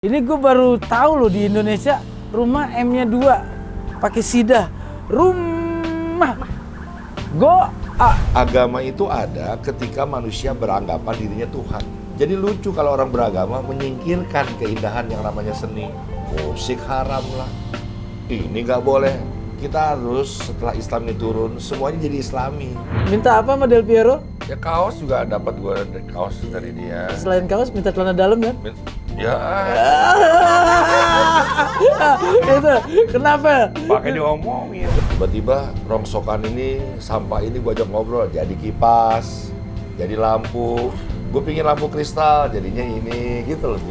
Ini gue baru tahu loh di Indonesia rumah M-nya 2 pakai sidah. Rumah. Agama itu ada ketika manusia beranggapan dirinya Tuhan. Jadi lucu kalau orang beragama menyingkirkan keindahan yang namanya seni. Musik haram lah. Ini nggak boleh. Kita harus setelah Islam ini turun, semuanya jadi Islami. Minta apa sama Del Piero? Ya kaos juga dapat gue kaos dari dia. Selain kaos, minta celana dalam kan? Ya. Itu kenapa? Pakai diomongin. Tiba-tiba rongsokan ini, sampah ini gue ajak ngobrol. Jadi kipas, jadi lampu. Gue pingin lampu kristal, jadinya ini gitu loh.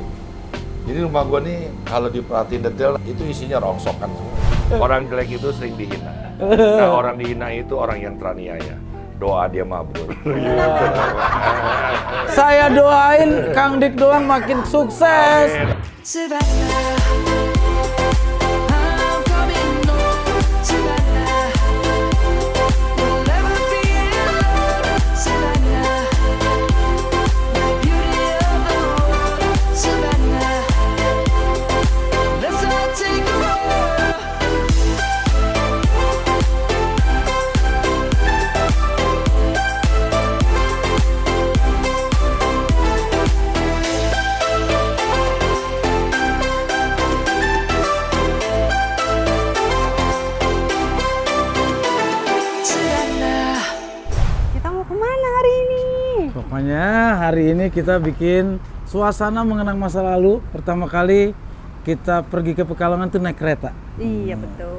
Jadi rumah gue nih kalau diperhatiin detail itu isinya rongsokan semua. Orang jelek itu sering dihina. Nah orang dihina itu orang yang teraniaya. Doa dia mabur. Saya doain Kang Dik doang makin sukses. Pokoknya hari ini kita bikin suasana mengenang masa lalu. Pertama kali kita pergi ke Pekalongan tuh naik kereta. Iya betul.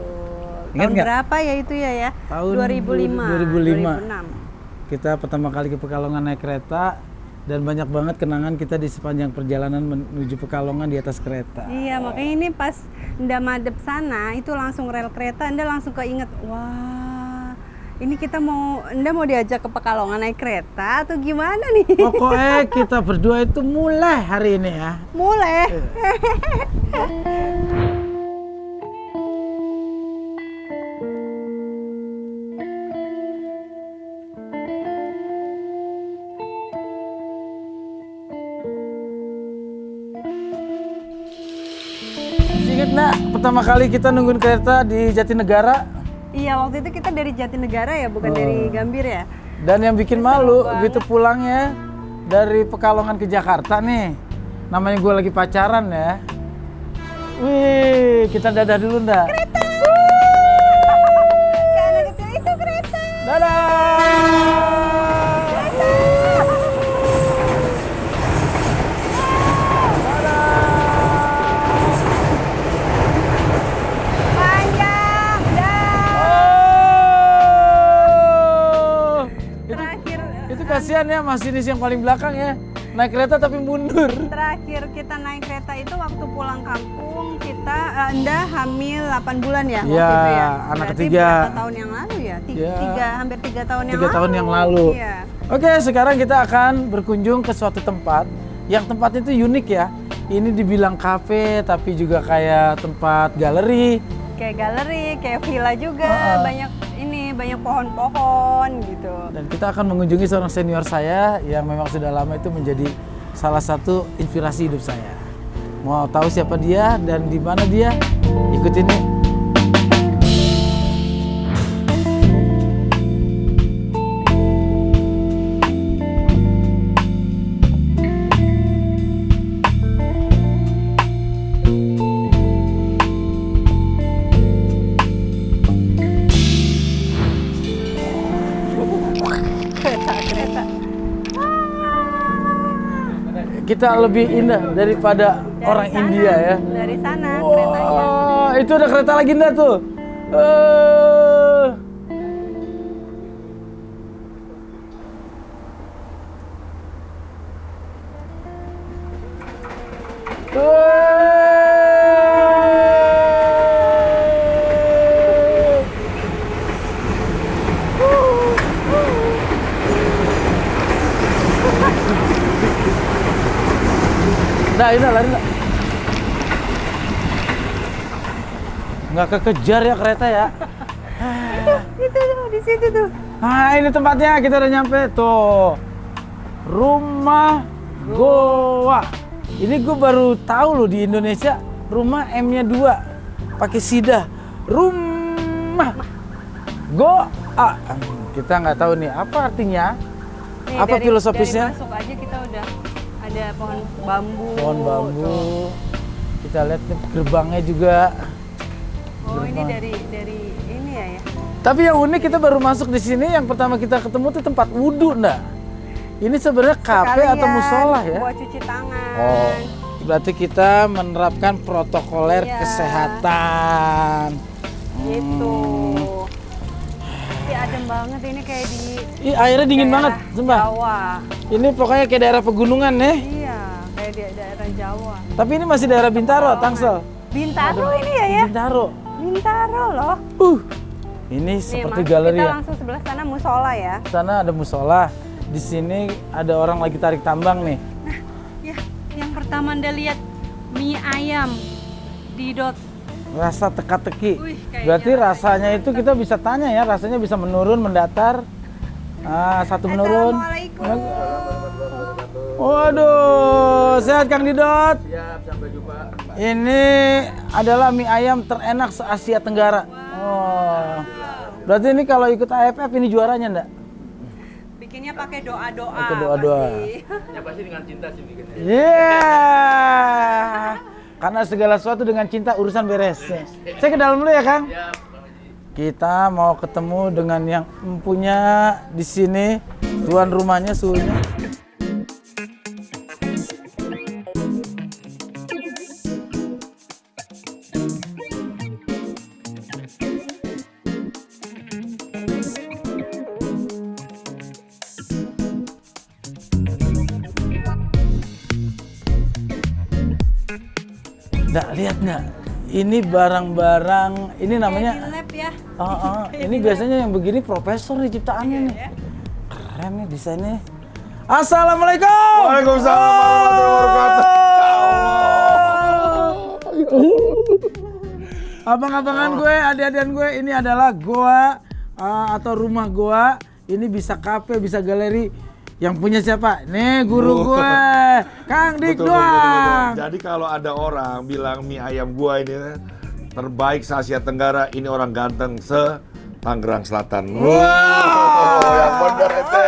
Ingat Tahun nggak? berapa ya itu ya? Tahun 2005. 2006. Kita pertama kali ke Pekalongan naik kereta dan banyak banget kenangan kita di sepanjang perjalanan menuju Pekalongan di atas kereta. Iya, makanya ini pas Nda madep sana itu langsung rel kereta, Nda langsung keinget, wah ini Nda mau diajak ke Pekalongan naik kereta atau gimana nih? Pokoknya kita berdua itu mulai hari ini ya. Mulai. Ingat nggak pertama kali kita nungguin kereta di Jatinegara? Iya, waktu itu kita dari Jatinegara ya, bukan dari Gambir ya. Dan yang bikin malu, begitu pulangnya dari Pekalongan ke Jakarta nih, namanya gue lagi pacaran ya. Wih, kita dadah dulu ndak? Kereta! Kayak anak kecil itu kereta! Dadah! Panjang! Dah! Oh! Terakhir, Itu kasihan ya masinis yang paling belakang ya. Naik kereta tapi mundur. terakhir kita naik kereta itu waktu pulang kampung kita Nda hamil 8 bulan ya waktu Iya, itu ya. anak Berarti ketiga. berapa tahun yang lalu ya? Iya. Hampir 3 tahun yang 3 lalu. tahun yang lalu. Iya. Oke, sekarang kita akan berkunjung ke suatu tempat yang tempatnya itu unik ya. Ini dibilang kafe tapi juga kayak tempat galeri. Kayak galeri, kayak villa juga, banyak pohon-pohon gitu. Dan kita akan mengunjungi seorang senior saya yang memang sudah lama itu menjadi salah satu inspirasi hidup saya. Mau tahu siapa dia dan di mana dia? Ikutin nih. Kereta. Kita lebih indah daripada orang Dari sana, India ya. Dari sana keretanya. Wah, itu ada kereta lagi ndak tuh? Nah, ini lari nggak? Nggak kekejar ya kereta ya. Itu tuh, di situ tuh. Nah, ini tempatnya, kita udah nyampe tuh. Rumah Goa. Ini gue baru tahu loh di Indonesia rumah M-nya 2 pakai sidah. Rumah goa. Kita nggak tahu nih apa artinya. Nih, Apa filosofisnya? Dari masuk aja kita udah ada pohon bambu. Pohon bambu. Tuh. Kita lihat nih gerbangnya juga. Oh, ini Gerbang. dari ini ya. Tapi yang unik kita baru masuk di sini, yang pertama kita ketemu tuh tempat wudhu, ndak? Ini sebenarnya kafe atau Sekalian musola ya? buat cuci tangan. Oh, berarti kita menerapkan protokoler Iya. kesehatan. Gitu. Tapi adem banget ini kayak di Ih, airnya dingin daerah banget, sumpah. Jawa. Ini pokoknya kayak daerah pegunungan nih. Iya, kayak di daerah Jawa. Tapi ini masih daerah Bintaro, Tangsel. Bintaro ini ya? Bintaro. Bintaro loh. Ini Nih, seperti Mas, galeri kita ya. langsung sebelah sana musola ya. Sana ada musola. Di sini ada orang lagi tarik tambang nih. Ya, yang pertama Anda lihat mie ayam di dot. Rasa teka-teki. Wih, kayaknya Berarti rasanya itu kita bisa tanya ya, rasanya bisa menurun, mendatar. Satu menurun. Assalamualaikum. Waduh, sehat Kang Didot. Siap, sampai jumpa. Ini adalah mie ayam terenak se-Asia Tenggara. Oh. Berarti ini kalau ikut AFF ini juaranya enggak? Bikinnya pakai doa-doa. Pakai doa-doa. pasti. Ya pasti dengan cinta sih bikinnya. Iya. Karena segala sesuatu dengan cinta urusan beres. Saya ke dalam dulu ya, Kang. Kita mau ketemu dengan yang empunya di sini, tuan rumahnya suhunya. Nggak, lihat nggak? Ini barang-barang, ini namanya. Kayak di lab ya. Ini biasanya yang begini profesor nih ciptaannya nih. Keren nih desainnya. Assalamualaikum. Waalaikumsalam warahmatullahi Abang-abangan gue, adik-adikan gue, ini adalah goa atau rumah goa. Ini bisa kafe, bisa galeri. Yang punya siapa? Nih guru gue, Kang Dik doang. Jadi kalau ada orang bilang mie ayam gua ini terbaik se Asia Tenggara, ini orang ganteng se Tangerang Selatan. Wow, yang benar itu.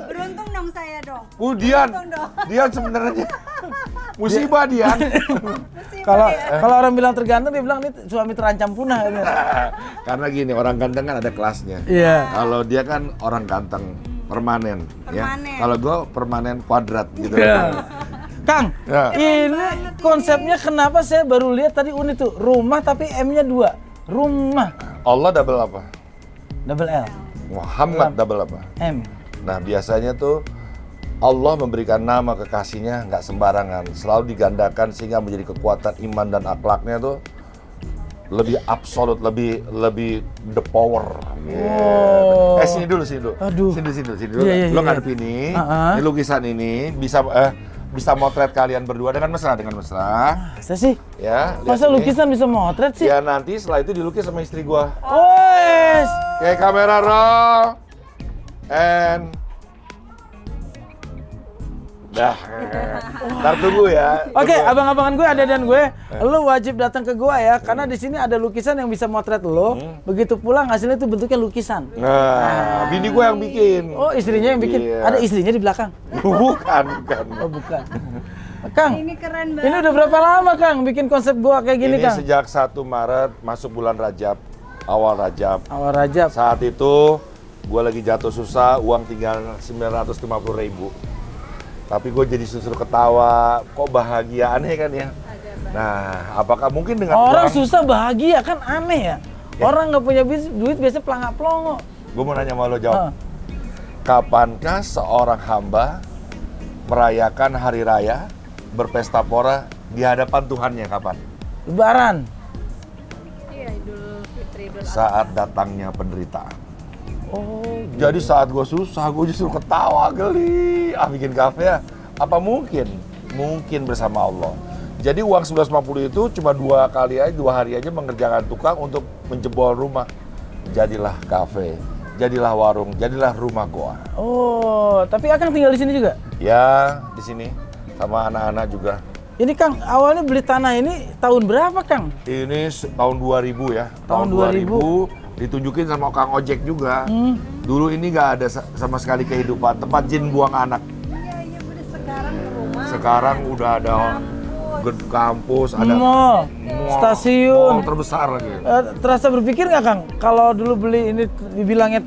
Beruntung dong saya dong. Dian, Dian sebenarnya musibah Dian. Kalau orang bilang terganteng, dia bilang ini suami terancam punah. Karena gini, orang ganteng kan ada kelasnya. Iya. Kalau dia kan orang ganteng permanen, ya. Permanen. Kalau gua permanen kuadrat gitu. Iya. Kang, Ya. ini konsepnya kenapa saya baru lihat tadi unik tuh, rumah tapi M-nya 2. Rumah. Allah double apa? Double L. Muhammad double apa? M. Nah, biasanya tuh Allah memberikan nama kekasihnya nggak sembarangan, selalu digandakan sehingga menjadi kekuatan iman dan akhlaknya tuh lebih absolut, lebih the power. Oh. Sini dulu. Aduh. Sini dulu. Iya, Lo iya. ngadep ini, Uh-uh. ini lukisan ini bisa motret kalian berdua dengan mesra. Saya sih, Ya. lihat masa ini. lukisan bisa motret sih? Ya nanti setelah itu dilukis sama istri gua. Wes. Oke, kamera roll. And dah. Ntar tunggu ya. Oke, Tunggu. abang-abangan gue, adik-adikan gue, lo wajib datang ke gua ya, karena di sini ada lukisan yang bisa motret lo. Begitu pulang hasilnya itu bentuknya lukisan. Nah, bini gua yang bikin. Oh, istrinya yang bikin. Iya. Ada istrinya di belakang. Bukan. Oh, bukan. Kang, Ini keren banget. ini udah berapa lama Kang bikin konsep gua kayak gini Ini Kang? sejak 1 Maret masuk bulan Rajab, awal Rajab. Awal Rajab. Saat itu gua lagi jatuh susah, uang tinggal 950.000. Tapi gue jadi susur ketawa, kok bahagia, aneh kan ya? Nah, apakah mungkin dengan Orang susah bahagia kan aneh ya? Orang nggak punya duit biasanya pelangak-pelongo. Gue mau nanya sama lo, Ah. jawab. Kapankah seorang hamba merayakan hari raya, berpesta pora di hadapan Tuhannya kapan? Lebaran. Iya, Idul Fitri, Idul Adha. Saat datangnya penderitaan. Oh, Jadi saat gue susah, gue justru ketawa geli. Bikin kafe ya? Apa mungkin? Mungkin bersama Allah. Jadi uang 950 itu cuma 2 hari aja mengerjakan tukang untuk menjebol rumah. Jadilah kafe, jadilah warung, jadilah rumah goa. oh, tapi Akang tinggal di sini juga? Ya, di sini sama anak-anak juga. Ini Kang, awalnya beli tanah ini tahun berapa Kang? Ini tahun 2000 ya. Tahun 2000. Ditunjukin sama Kang Ojek juga. Dulu ini nggak ada sama sekali kehidupan. Tempat jin buang anak. Iya, udah sekarang ke rumah. Sekarang udah ada kampus, ada Mall, stasiun. mall terbesar lagi. Terasa berpikir nggak Kang, kalau dulu beli ini dibilangnya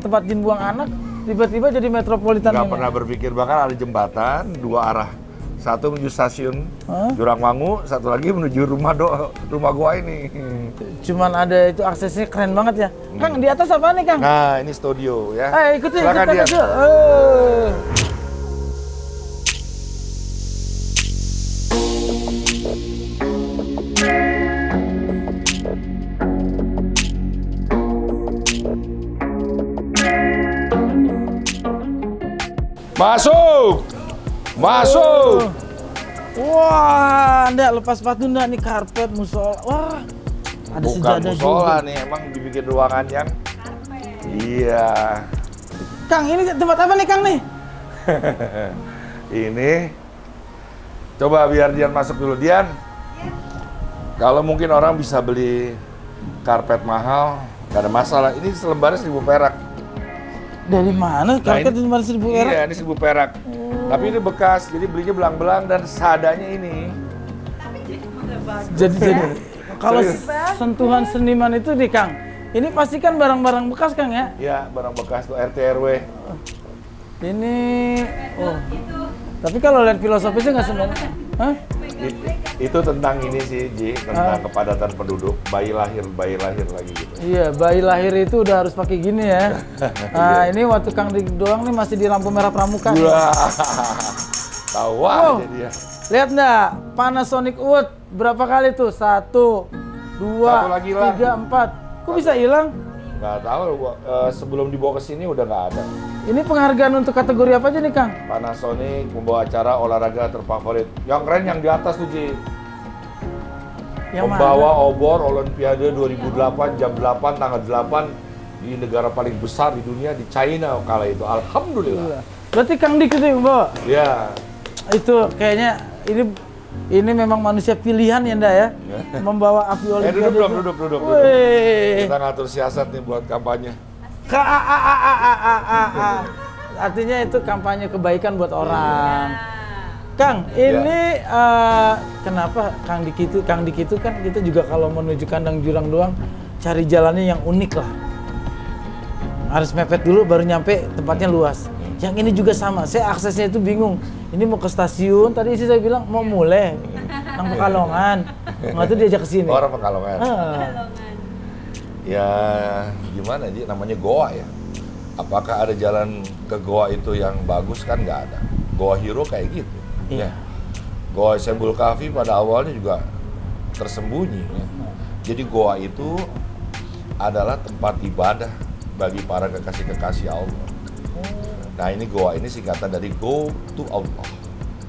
tempat jin buang anak, tiba-tiba jadi metropolitan Nggak ini? pernah berpikir, bahkan ada jembatan dua arah. Satu menuju stasiun Jurangmangu, satu lagi menuju rumah gua ini. Cuman ada itu aksesnya keren banget ya. Kang, di atas apa nih Kang? Nah, ini studio ya. Ikutin Silakan, kita Dian. aja. Masuk! Masuk! Wah, ndak lepas sepatu ndak nih karpet musola. Wah, ada Bukan sejadah musola juga. nih, emang dibikin ruangan yang iya. Kang, ini tempat apa nih Kang nih? Ini coba biar Dian masuk dulu. Dian, kalau mungkin orang bisa beli karpet mahal, gak ada masalah. Ini selembarnya 1000 perak. Dari mana karpet itu cuma 1000 perak? Iya, ini 1000 perak. Tapi ini bekas, jadi belinya belang-belang dan seadanya ini. Jadi kalau Serius. sentuhan seniman itu di Kang, ini pasti kan barang-barang bekas Kang ya? Ya, barang bekas tuh RT RW. Ini, oh. Tapi kalau lihat filosofisnya nggak sebenarnya. Hah? Itu tentang ini sih, Ji, tentang kepadatan penduduk, bayi lahir lagi gitu. Iya, bayi lahir itu udah harus pakai gini ya. Nah, ini waktu Kang Dik doang nih masih di lampu merah pramuka. Wah, tahu aja dia. Lihat nggak? Panasonic Wood berapa kali tuh? 1, 2, Satu lagi hilang. 3, 4. Kok bisa hilang? Nggak tahu, sebelum dibawa ke sini udah nggak ada. Ini penghargaan untuk kategori apa aja nih Kang? Panasonic membawa acara olahraga terfavorit. Yang keren yang di atas tuh, Ji. Yang Membawa obor Olimpiade 2008 jam 8 tanggal 8 di negara paling besar di dunia, di China kala itu. Alhamdulillah. Berarti Kang Dik itu yang bawa? Ya. Itu kayaknya ini memang manusia pilihan ya Nda ya? Membawa api Olimpiade. Duduk. Wih. Kita ngatur siasat nih buat kampanye. Artinya itu kampanye kebaikan buat orang. Kang, Iya. ini kenapa Kang Dik itu kan kita juga kalau menuju kandang jurang doang cari jalannya yang unik lah. Harus mepet dulu baru nyampe tempatnya luas. Yang ini juga sama, saya aksesnya itu bingung. Ini mau ke stasiun, tadi istri saya bilang mau mulai nang Pekalongan. Nggak tuh diajak ke sini. Orang Pekalongan. Ah. Ya gimana Ji, namanya goa ya. Apakah ada jalan ke goa itu yang bagus? Kan nggak ada. Goa Hiro kayak gitu. Iya. Ya. Goa Sembul Kahfi pada awalnya juga tersembunyi. Ya. Jadi goa itu adalah tempat ibadah bagi para kekasih-kekasih Allah. Nah ini goa ini singkatan dari go to Allah.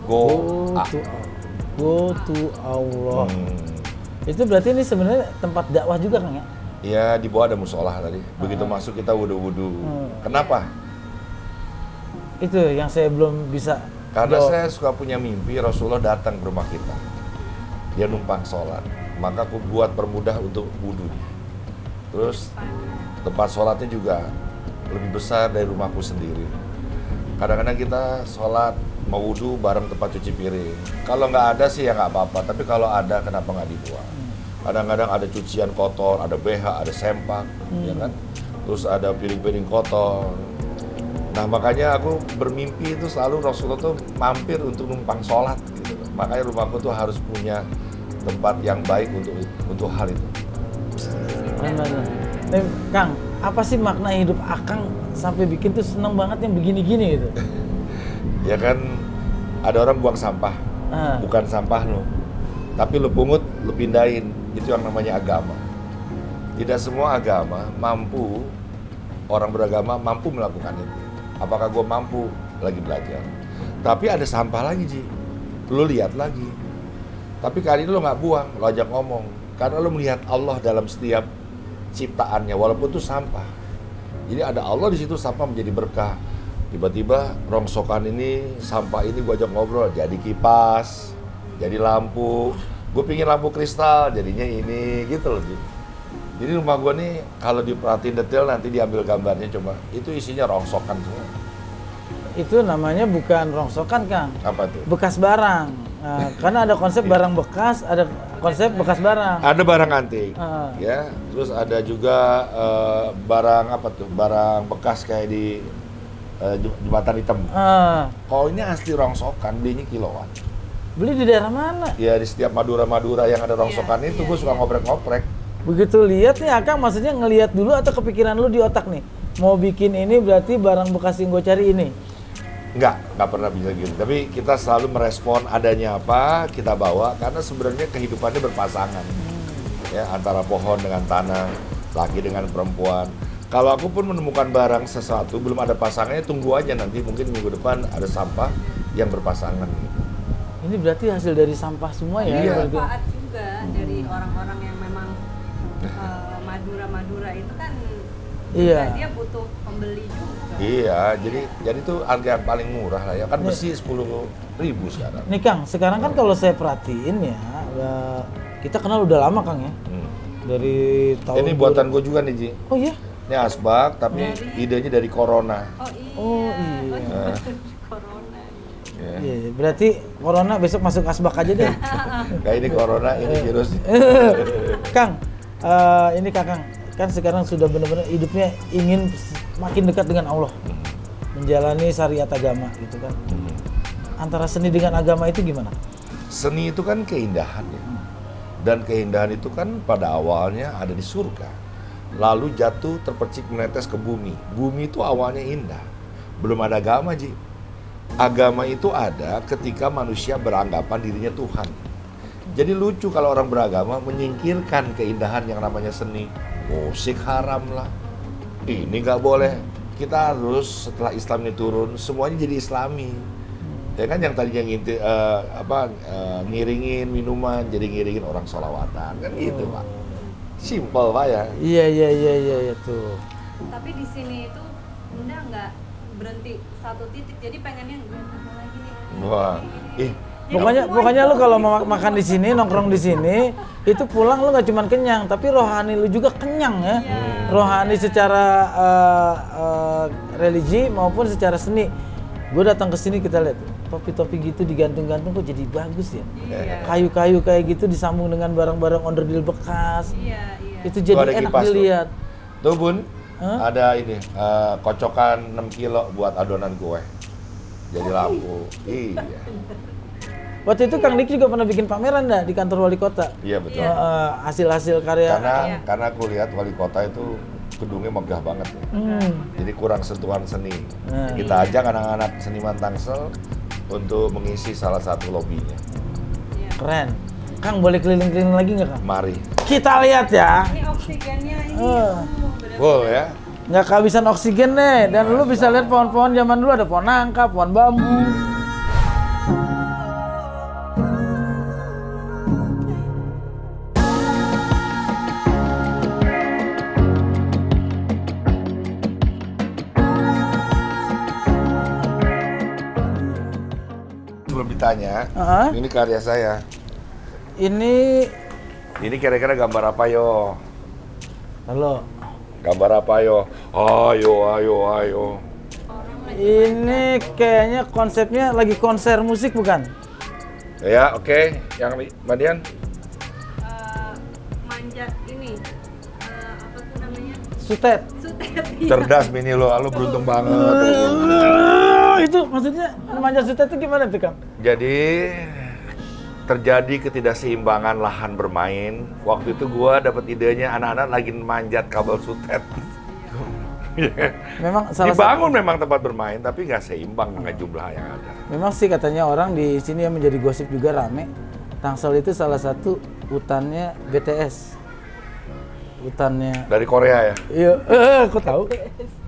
Go to Allah. Hmm. Itu berarti ini sebenarnya tempat dakwah juga Kang ya? Ya di bawah ada musola tadi. Begitu masuk kita wudu-wudu. Kenapa? Itu yang saya belum bisa. Karena jawab. saya suka punya mimpi Rasulullah datang ke rumah kita. Dia numpang sholat. Maka aku buat permudah untuk wudu. Terus tempat sholatnya juga lebih besar dari rumahku sendiri. Kadang-kadang kita sholat mau wudu bareng tempat cuci piring. Kalau nggak ada sih ya nggak apa-apa. Tapi kalau ada kenapa nggak dibuang? Kadang-kadang ada cucian kotor, ada BH, ada sempak, ya kan? Terus ada piring-piring kotor. Nah makanya aku bermimpi itu selalu Rasulullah tuh mampir untuk numpang sholat gitu. Makanya rumahku tuh harus punya tempat yang baik untuk hal itu. Keren banget. Nih, Kang, apa sih makna hidup Akang sampai bikin tuh seneng banget yang begini-gini gitu? Ya kan ada orang buang sampah, bukan sampah lo, tapi lo pungut, lo pindahin. Itu yang namanya agama. Tidak semua agama mampu, orang beragama mampu melakukan itu. Apakah gue mampu? Lagi belajar. Tapi ada sampah lagi, Ji. Lo lihat lagi. Tapi kali ini lo nggak buang, lo ajak ngomong. Karena lo melihat Allah dalam setiap ciptaannya, walaupun itu sampah. Jadi ada Allah di situ, sampah menjadi berkah. Tiba-tiba rongsokan ini, sampah ini gue ajak ngobrol, jadi kipas, jadi lampu. Gue pingin lampu kristal, jadinya ini gitu loh. Jadi rumah gue nih kalau diperhatiin detail nanti diambil gambarnya coba. Itu isinya rongsokan semua. Itu namanya bukan rongsokan, Kang. Apa tuh? Bekas barang. Nah, karena ada konsep barang bekas, ada konsep bekas barang. Ada barang antik, Ah. ya. Terus ada juga barang apa tuh? Barang bekas kayak di jembatan hitam. Kalau ini asli rongsokan, belinya kiloan. Beli di daerah mana? Ya di setiap Madura-Madura yang ada rongsokan itu gue suka ngoprek-ngoprek. Begitu lihat nih Akang, maksudnya ngelihat dulu atau kepikiran lu di otak nih? Mau bikin ini berarti barang bekas yang gue cari ini? Nggak pernah bisa gitu. Tapi kita selalu merespon adanya apa, kita bawa. Karena sebenarnya kehidupannya berpasangan. Ya, antara pohon dengan tanah, laki dengan perempuan. Kalau aku pun menemukan barang sesuatu, belum ada pasangannya, tunggu aja nanti. Mungkin minggu depan ada sampah yang berpasangan. Ini berarti hasil dari sampah semua ya? Iya. berarti? Manfaat juga dari orang-orang yang memang Madura itu kan Iya. dia butuh pembeli juga. Iya, jadi itu harga yang paling murah lah ya. Kan besi 10.000 sekarang. Nih Kang, sekarang kan kalau saya perhatiin ya, kita kenal udah lama Kang ya? Dari tahun... Ini buatan gue juga nih, Ji. Oh iya? Ini asbak, tapi idenya dari Corona. Oh iya. Corona. Ya. Iya, berarti corona besok masuk asbak aja deh. Kayak ini Corona, ini virus. Kang, ini Kakang, kan sekarang sudah benar-benar hidupnya ingin makin dekat dengan Allah. Menjalani syariat agama gitu kan. Antara seni dengan agama itu gimana? Seni itu kan keindahan ya. Dan keindahan itu kan pada awalnya ada di surga. Lalu jatuh terpercik menetes ke bumi. Bumi itu awalnya indah. Belum ada agama, Ji. Agama itu ada ketika manusia beranggapan dirinya Tuhan. Jadi lucu kalau orang beragama menyingkirkan keindahan yang namanya seni. Musik haram lah. Ini nggak boleh. Kita harus setelah Islam ini turun, semuanya jadi Islami. Ya kan yang tadinya ngiringin minuman, jadi ngiringin orang sholawatan. Kan gitu, Pak. Simple, Pak ya. Iya tuh. Tapi di sini itu Bunda nggak berhenti satu titik, jadi pengennya apa lagi nih? Wah, Pokoknya lu kalau mau makan di sini, nongkrong di sini, itu pulang lu nggak cuman kenyang, tapi rohani lu juga kenyang ya. Rohani secara religi maupun secara seni. Gue datang ke sini kita lihat topi-topi gitu digantung-gantung kok jadi bagus ya. Kayu-kayu kayak gitu disambung dengan barang-barang onderdil bekas. Itu Tuh ada jadi enak kipas tuh. dilihat. Tuh Bun, ada ini kocokan 6 kilo buat adonan kue. Jadi lampu. Iya. Waktu itu Kang Dik juga pernah bikin pameran dah di kantor wali kota. Iya betul. Hasil-hasil karya. Karena aku lihat wali kota itu gedungnya megah banget ya. Jadi kurang sentuhan seni. Kita ajak anak-anak seniman Tangsel untuk mengisi salah satu lobinya. Keren. Kang boleh keliling-keliling lagi nggak Kang? Mari. Kita lihat ya. Ini oksigennya ini. Full ya. Nggak kehabisan oksigen deh. Dan lu bisa lihat pohon-pohon zaman dulu ada pohon nangka, pohon bambu. Belum ditanya, ini karya saya. Ini kira-kira gambar apa yo? Halo. Gambar apa yo? Ayo. Ini kayaknya konsepnya lagi konser musik bukan? Ya, oke. Yang Mbak Dian? Manja ini apa tuh namanya? Sutet. Cerdas bini lo beruntung banget. Itu maksudnya manja sutet itu gimana tuh Kang? Jadi terjadi ketidakseimbangan lahan bermain. Waktu itu gua dapat idenya anak-anak lagi manjat kabel sutet. Memang salah Dibangun memang tempat bermain, tapi nggak seimbang dengan jumlah yang ada. Memang sih katanya orang di sini yang menjadi gosip juga rame. Tangsel itu salah satu hutannya BTS. Hutannya. Dari Korea ya? Iya, kok tahu?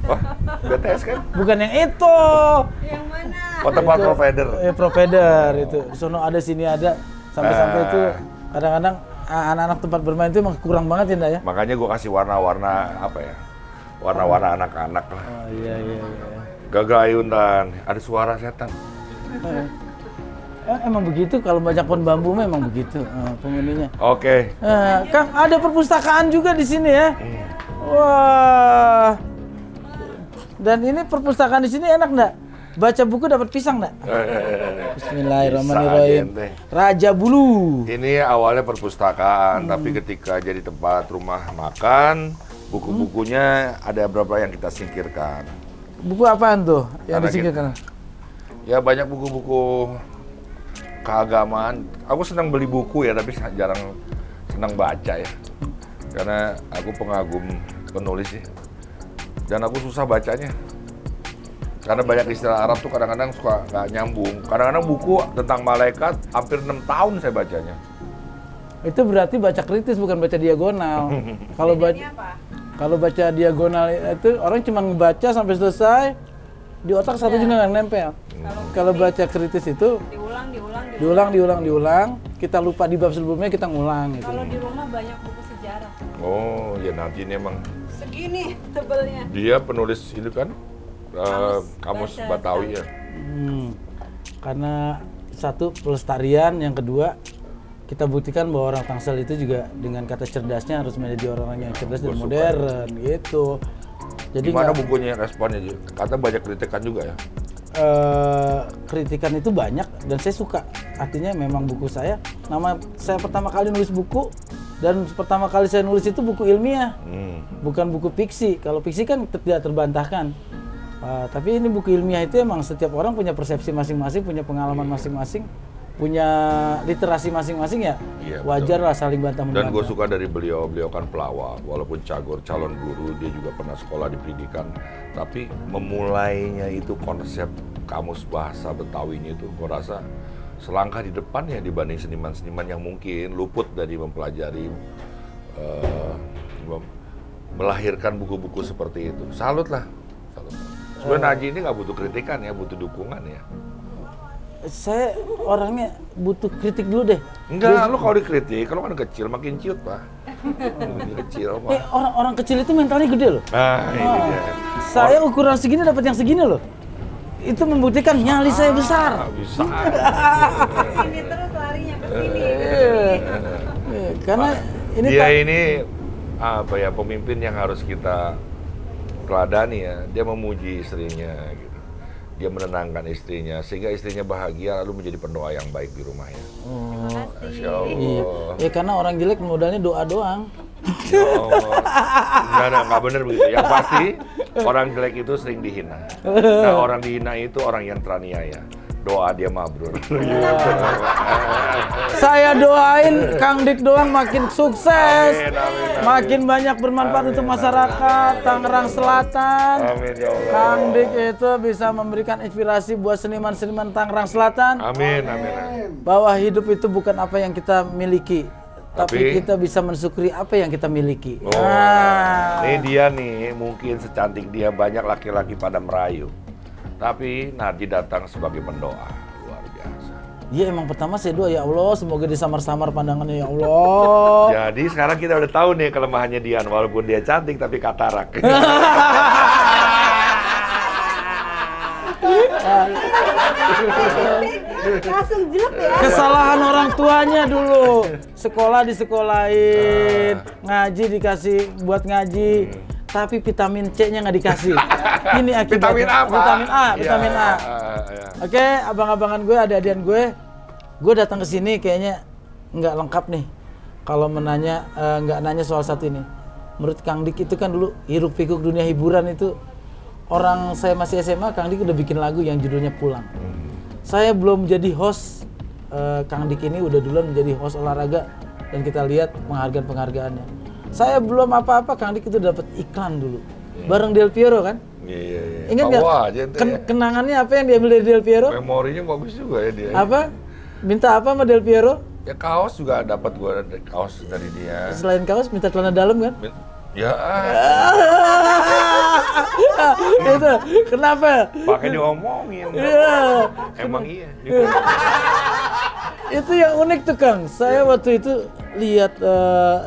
Wah, BTS kan? Bukan yang itu. Yang mana? Oh, tempat Itu, provider. Provider itu. Di sono ada sini ada. Sampai-sampai itu kadang-kadang anak-anak tempat bermain itu emang kurang banget ya, Nda, ya? Makanya gua kasih warna-warna apa ya? Warna-warna anak-anak lah. Oh iya. Gagayun dan ada suara setan. Emang begitu, kalau banyak pohon bambu memang begitu penghuninya. Oke. Kang, ada perpustakaan juga di sini ya. Wah. Dan ini perpustakaan di sini enak nggak? Baca buku dapat pisang nggak? Bismillahirrahmanirrahim. Bisa aja, ente. Raja Bulu. Ini awalnya perpustakaan, tapi ketika jadi tempat rumah makan, buku-bukunya ada beberapa yang kita singkirkan. Buku apaan tuh yang Karena disingkirkan? Ya banyak buku-buku keagamaan. Aku senang beli buku ya, tapi jarang senang baca ya. Karena aku pengagum penulis sih. Dan aku susah bacanya. Karena banyak istilah Arab tuh kadang-kadang suka nggak nyambung. Kadang-kadang buku tentang malaikat hampir 6 tahun saya bacanya. Itu berarti baca kritis bukan baca diagonal. Kalau baca diagonal itu orang cuma ngebaca sampai selesai, di otak satu juga nggak nempel. Kalau baca kritis itu diulang, kita lupa di bab sebelumnya kita ngulang gitu. Kalau di rumah banyak buku sejarah. Oh, ya nanti ini emang Segini tebelnya. dia penulis itu kan kamus Batawi ya. Karena satu pelestarian, yang kedua kita buktikan bahwa orang Tangsel itu juga dengan kata cerdasnya harus menjadi orang yang cerdas dan Gua suka. modern gitu. Jadi Gimana nggak- bukunya responnya? Ji? Kata banyak kritikan juga ya. kritikan itu banyak dan saya suka. Artinya memang buku saya, saya pertama kali nulis buku dan pertama kali saya nulis itu buku ilmiah, bukan buku fiksi. Kalau fiksi kan tidak terbantahkan. Tapi ini buku ilmiah itu emang setiap orang punya persepsi masing-masing, punya pengalaman masing-masing, punya literasi masing-masing ya. Iya, Wajar betul. lah saling bantah Dan gue membantah. suka dari beliau kan pelawak, walaupun calon guru, dia juga pernah sekolah di pendidikan. Tapi memulainya itu konsep kamus bahasa Betawinya itu, gue rasa selangkah di depannya dibanding seniman-seniman yang mungkin luput dari mempelajari, melahirkan buku-buku seperti itu. Salut lah. Salut. Sebenarnya Naji ini nggak butuh kritikan ya, butuh dukungan ya. Saya orangnya butuh kritik dulu deh. Enggak, lu kalau dikritik, kalau kan kecil makin ciut, Pak. Makin kecil, Pak. Orang kecil itu mentalnya gede loh. Nah, ini dia. Saya ukuran segini dapat yang segini loh. Itu membuktikan nyali saya besar. Bisa. Sini terus larinya ke sini. Karena ini Dia ini apa ya, pemimpin yang harus kita teladani ya. Dia memuji istrinya gitu. Dia menenangkan istrinya sehingga istrinya bahagia lalu menjadi pendoa yang baik di rumahnya. Masya Allah. Iya. Ya karena orang jelek modalnya doa doang. Ya Allah. Nggak benar begitu. Yang pasti orang jelek itu sering dihina. Nah, orang dihina itu orang yang teraniaya. Doa dia mabrur. Saya doain Kang Dik doang makin sukses, Amin, amin. makin banyak bermanfaat untuk masyarakat Tangerang Selatan. Amin ya Allah. Kang Dik itu bisa memberikan inspirasi buat seniman-seniman Tangerang Selatan Amin, amin, amin. bahwa hidup itu bukan apa yang kita miliki, tapi Tapi- kita bisa mensyukuri apa yang kita miliki. Oh, Nah. ini dia nih, mungkin secantik dia banyak laki-laki pada merayu. Tapi Narji datang sebagai pendoa, luar biasa. Iya emang pertama saya doa ya Allah semoga disamar-samar pandangannya ya Allah. Jadi sekarang kita udah tahu nih kelemahannya Dian, walaupun dia cantik tapi katarak. Langsung jelek ya. Kesalahan orang tuanya dulu. Sekolah disekolahin, ngaji dikasih buat ngaji, tapi vitamin C-nya nggak dikasih. Ini akibatnya. Vitamin A, Pak. Vitamin A, vitamin A. Ya. Oke, abang-abangan gue, adik-adian gue datang ke sini kayaknya nggak lengkap nih. Kalau nggak nanya soal satu ini. Menurut Kang Dik itu kan dulu hiruk pikuk dunia hiburan itu, orang saya masih SMA, Kang Dik udah bikin lagu yang judulnya Pulang. Saya belum jadi host, Kang Dik ini udah duluan menjadi host olahraga dan kita lihat penghargaan-penghargaannya. Saya belum apa-apa, Kang Dik itu dapat iklan dulu, bareng Del Piero kan? Iya. Ingat Tahu nggak? aja ente ya. Kenangannya apa yang diambil dari Del Piero? Memorinya bagus juga ya dia. Apa? Minta apa sama Del Piero? Ya kaos juga dapat gua kaos dari dia. Selain kaos, minta celana dalam kan? Ya, Itu kenapa? pakai diomongin. Iya. Emang iya. Itu yang unik tuh Kang. Saya waktu itu lihat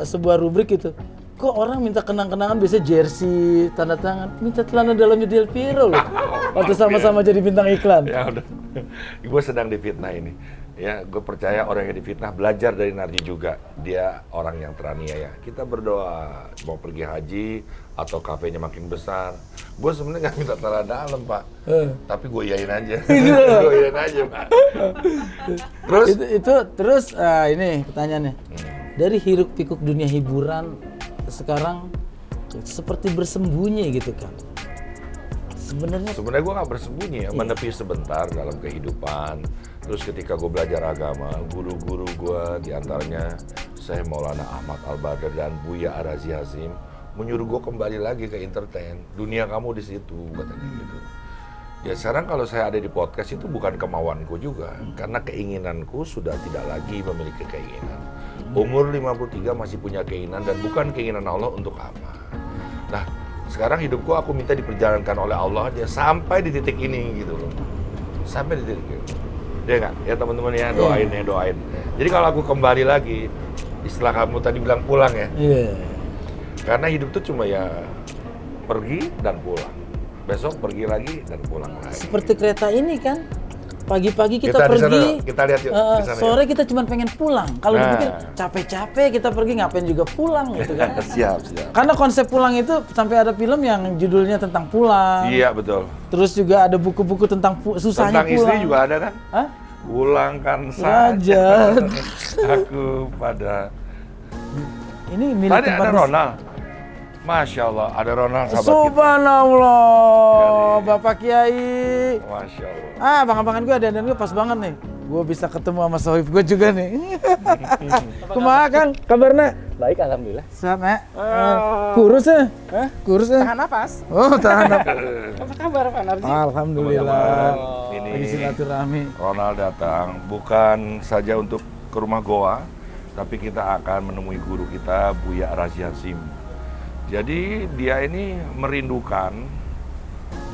sebuah rubrik itu. Kok orang minta kenang-kenangan biasa jersey, tanda tangan, minta celana dalamnya Del Piero loh. Waktu sama-sama jadi bintang iklan. Ya udah. Gue sedang difitnah ini. Ya, gue percaya orang yang difitnah belajar dari Narji juga. Dia orang yang teraniaya. Kita berdoa mau pergi haji atau kafenya makin besar. Gue sebenarnya nggak minta tanah dalam, Pak. Tapi gue iyain aja. Gue iyain aja, Pak. Terus? Terus ini pertanyaannya. Dari hiruk pikuk dunia hiburan sekarang seperti bersembunyi gitu kan. Sebenarnya gue nggak bersembunyi ya, menepi sebentar dalam kehidupan. Terus ketika gue belajar agama, guru-guru gue diantaranya Syekh Maulana Ahmad Al-Badr dan Buya Arazi Hazim menyuruh gue kembali lagi ke entertain. Dunia kamu di situ, katanya gitu. Ya sekarang kalau saya ada di podcast itu bukan kemauanku juga, karena keinginanku sudah tidak lagi memiliki keinginan. Umur 53 masih punya keinginan dan bukan keinginan Allah untuk apa. Nah, sekarang hidupku aku minta diperjalankan oleh Allah aja sampai di titik ini gitu loh. Sampai di titik ini. Ya nggak? Ya teman-teman ya, doain. Jadi kalau aku kembali lagi, istilah kamu tadi bilang pulang ya. Iya. Karena hidup tuh cuma ya pergi dan pulang. Besok pergi lagi dan pulang lagi. Seperti kereta ini kan. Pagi-pagi kita Di sana, pergi, kita lihat yuk, di sana sore yuk. kita cuma pengen pulang. Kalau dipikir capek-capek kita pergi ngapain juga pulang gitu kan. Siap. Karena konsep pulang itu sampai ada film yang judulnya tentang pulang. Iya betul. Terus juga ada buku-buku tentang susahnya Tentang pulang. istri juga ada kan? Hah? Pulangkan Raja. aku pada. Ini milik Tadi ada tempat Ronald. Masya Allah, ada Ronald sahabat kita. Subhanallah, Bapak Kiai. Masya Allah. Abang-abangan gue dan gue pas banget nih. Gue bisa ketemu sama sohib gue juga nih. Kumaha Kang, kabarnya? Baik, alhamdulillah. Sehat, Nek? Kurus ya? Kurus ya? Tahan nafas. Oh, tahan nafas. Apa kabar, Pak Narji? Alhamdulillah. Ini Lagi silaturahmi. Ronald datang bukan saja untuk ke rumah Goa, tapi kita akan menemui guru kita Buya Arazi Hazim. Jadi dia ini merindukan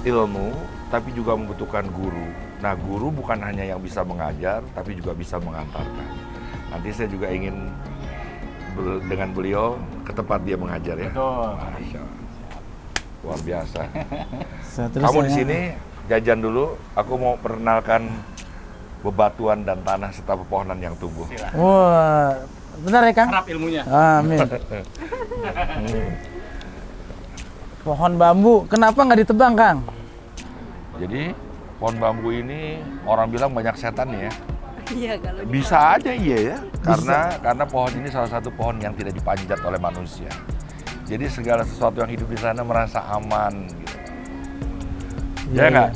ilmu, tapi juga membutuhkan guru. Nah, guru bukan hanya yang bisa mengajar, tapi juga bisa mengantarkan. Nanti saya juga ingin dengan beliau ke tempat dia mengajar ya. Betul. Masya Allah. Luar biasa. Terus Kamu di saya- sini jajan dulu. Aku mau perkenalkan bebatuan dan tanah serta pepohonan yang tumbuh. Wah, benar ya Kang? Harap ilmunya. Amin. Pohon bambu, kenapa nggak ditebang Kang? Jadi pohon bambu ini orang bilang banyak setan ya. Iya kalau Bisa aja iya ya. Karena pohon ini salah satu pohon yang tidak dipanjat oleh manusia. Jadi segala sesuatu yang hidup di sana merasa aman gitu. Ya nggak?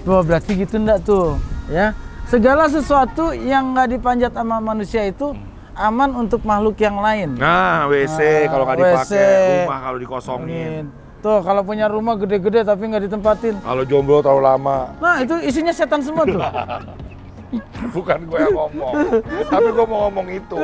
Wah, berarti gitu enggak tuh, ya. Segala sesuatu yang nggak dipanjat sama manusia itu aman untuk makhluk yang lain. Nah, WC kalau nggak WC. dipakai, rumah kalau dikosongin. Tuh, kalau punya rumah gede-gede tapi nggak ditempatin. Kalau jomblo terlalu lama, Nah, itu isinya setan semua tuh. bukan gue yang ngomong, tapi gue mau ngomong itu.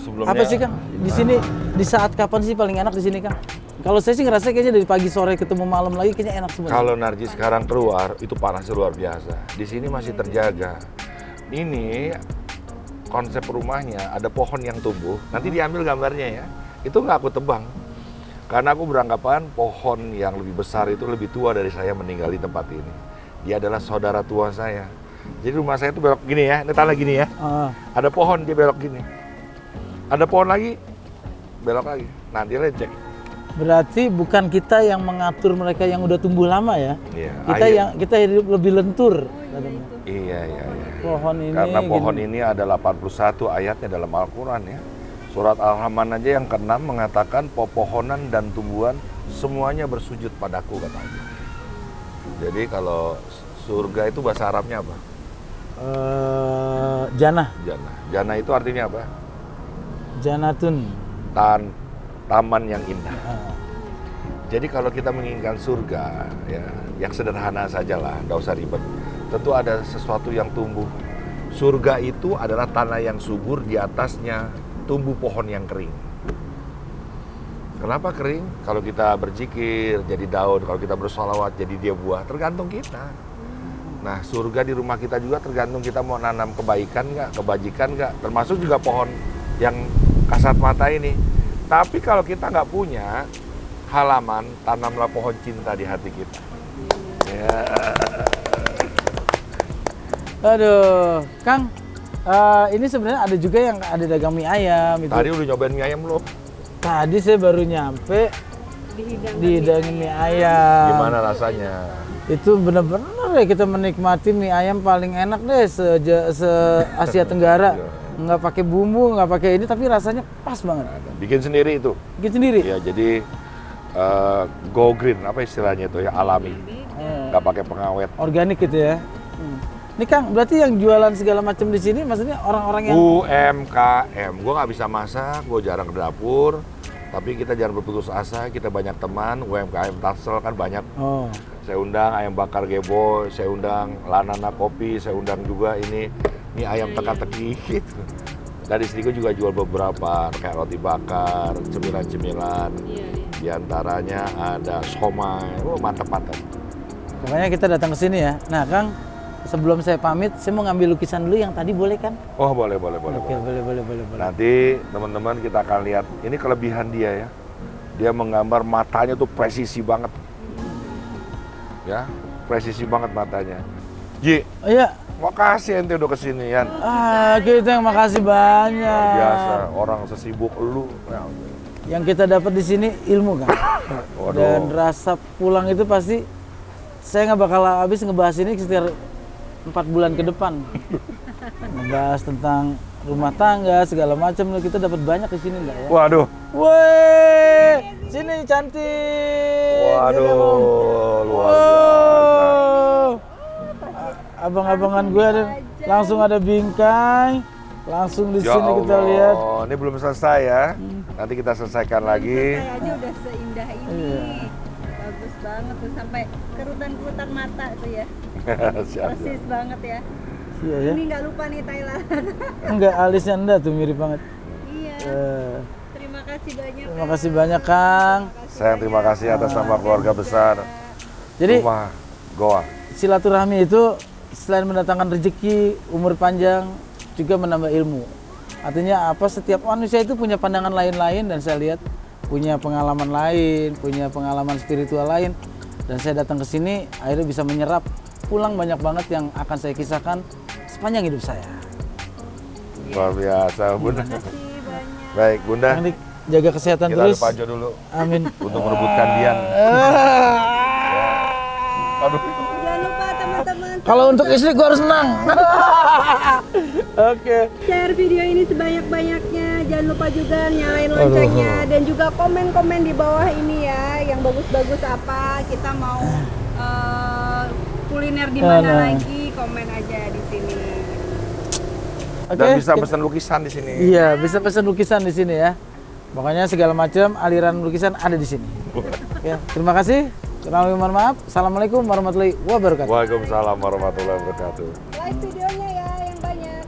Sebelumnya, Apa sih Kang? Di sini di saat kapan sih paling enak di sini Kang? Kalau saya sih ngerasa kayaknya dari pagi sore ketemu malam lagi kayaknya enak semua. kalau Narji sekarang keluar, itu panasnya luar biasa. Di sini masih terjaga. Ini konsep rumahnya, ada pohon yang tumbuh. Nanti diambil gambarnya ya. Itu nggak aku tebang. Karena aku beranggapan pohon yang lebih besar itu lebih tua dari saya meninggal di tempat ini. Dia adalah saudara tua saya. Jadi rumah saya itu belok gini ya, ini tanah gini ya. Ada pohon, dia belok gini. Ada pohon lagi, belok lagi. Nanti lecek. Berarti bukan kita yang mengatur mereka yang udah tumbuh lama ya. Iya, Kita hidup lebih lentur. Iya. Pohon ini. Karena pohon gini. ini ada 81 ayatnya dalam Al-Quran ya. Surat Al-Rahman aja yang ke-6 mengatakan pepohonan dan tumbuhan semuanya bersujud padaku, kata Allah. Jadi kalau surga itu bahasa Arabnya apa? Jannah. Jannah. Jannah itu artinya apa? Jannatun. Taman yang indah. Jadi kalau kita menginginkan surga, ya, yang sederhana sajalah, nggak usah ribet. Tentu ada sesuatu yang tumbuh. Surga itu adalah tanah yang subur, di atasnya tumbuh pohon yang kering. Kenapa kering? Kalau kita berzikir jadi daun, kalau kita bersolawat jadi dia buah, tergantung kita. Nah, surga di rumah kita juga tergantung kita mau nanam kebaikan nggak, kebajikan nggak, termasuk juga pohon yang kasat mata ini. Tapi kalau kita nggak punya halaman, tanamlah pohon cinta di hati kita. Ya. Aduh, Kang, ini sebenarnya ada juga yang ada dagang mie ayam itu. Tadi udah nyobain mie ayam belum? Tadi saya baru nyampe Dihidangkan dihidangin mie ayam. Gimana rasanya? Itu bener-bener ya kita menikmati mie ayam paling enak deh se-Asia Tenggara. Nggak pakai bumbu, nggak pakai ini, tapi rasanya pas banget. Bikin sendiri itu? Bikin sendiri? Ya, jadi go green, apa istilahnya itu ya, alami. Nggak pakai pengawet. Organik gitu ya. Ini Kang, berarti yang jualan segala macam di sini maksudnya orang-orang yang UMKM. Gue nggak bisa masak, gue jarang ke dapur. Tapi kita jangan berputus asa, kita banyak teman. UMKM Tarsel kan banyak. Oh. Saya undang ayam bakar Gebo, saya undang Lanana Kopi, saya undang juga ini ayam teka-teki gitu. Dari sini gue juga jual beberapa, kayak roti bakar, cemilan-cemilan. Di antaranya ada somai, mantap-mantap. Pokoknya kita datang ke sini ya. Nah, Kang, sebelum saya pamit, saya mau ngambil lukisan dulu yang tadi, boleh kan? Oh, boleh. Oke, boleh. Nanti teman-teman kita akan lihat, ini kelebihan dia ya. Dia menggambar matanya tuh presisi banget. Ya, presisi banget matanya. Ji, Oh iya. makasih ente udah kesini Yan. Kita yang makasih banyak. Biasa, orang sesibuk lu. Yang kita dapat di sini ilmu, Kang. Waduh. Dan rasa pulang itu pasti saya nggak bakal habis ngebahas ini sekitar 4 bulan ke depan. Ngebahas tentang rumah tangga segala macam, kita dapat banyak di sini nggak ya? Waduh. Woi, sini cantik. Waduh, Sini, Bang. luar biasa. Abang-abangan gue langsung ada bingkai, langsung di Ya sini kita Allah, lihat. ini belum selesai ya. Nanti kita selesaikan lagi. Saya aja udah seindah ini. Iya. Bagus banget tuh sampai kerutan-kerutan mata tuh ya. Siap. Persis banget ya. Iya ya. Ini nggak lupa nih Thailand. Enggak, alisnya Anda tuh mirip banget. Iya. Eh, Terima kasih banyak. terima kasih banyak, Kang. Sayang, terima kasih atas nama keluarga besar Jadi Rumah Goa. silaturahmi itu selain mendatangkan rezeki, umur panjang, juga menambah ilmu. Artinya apa? Setiap manusia itu punya pandangan lain-lain dan saya lihat punya pengalaman lain, punya pengalaman spiritual lain. Dan saya datang ke sini akhirnya bisa menyerap pulang banyak banget yang akan saya kisahkan sepanjang hidup saya. Luar biasa, Bunda. Terima kasih banyak. Baik, Bunda. Yang jaga kesehatan Kita terus. ada Panjo dulu Amin. untuk merebutkan Dian. Aduh. Jangan lupa teman-teman Kalau untuk istri gua harus senang. Oke. share video ini sebanyak-banyaknya. Jangan lupa juga nyalain loncengnya dan juga komen-komen di bawah ini ya. Yang bagus-bagus apa, kita mau kuliner di mana lagi, komen aja di sini. Oke. Dan bisa pesan lukisan di sini. Iya, bisa pesan lukisan di sini ya. Pokoknya segala macam aliran lukisan ada di sini. Ya, terima kasih. Kurang lebih mohon maaf. Assalamualaikum warahmatullahi wabarakatuh. Waalaikumsalam warahmatullahi wabarakatuh. Like videonya ya yang banyak.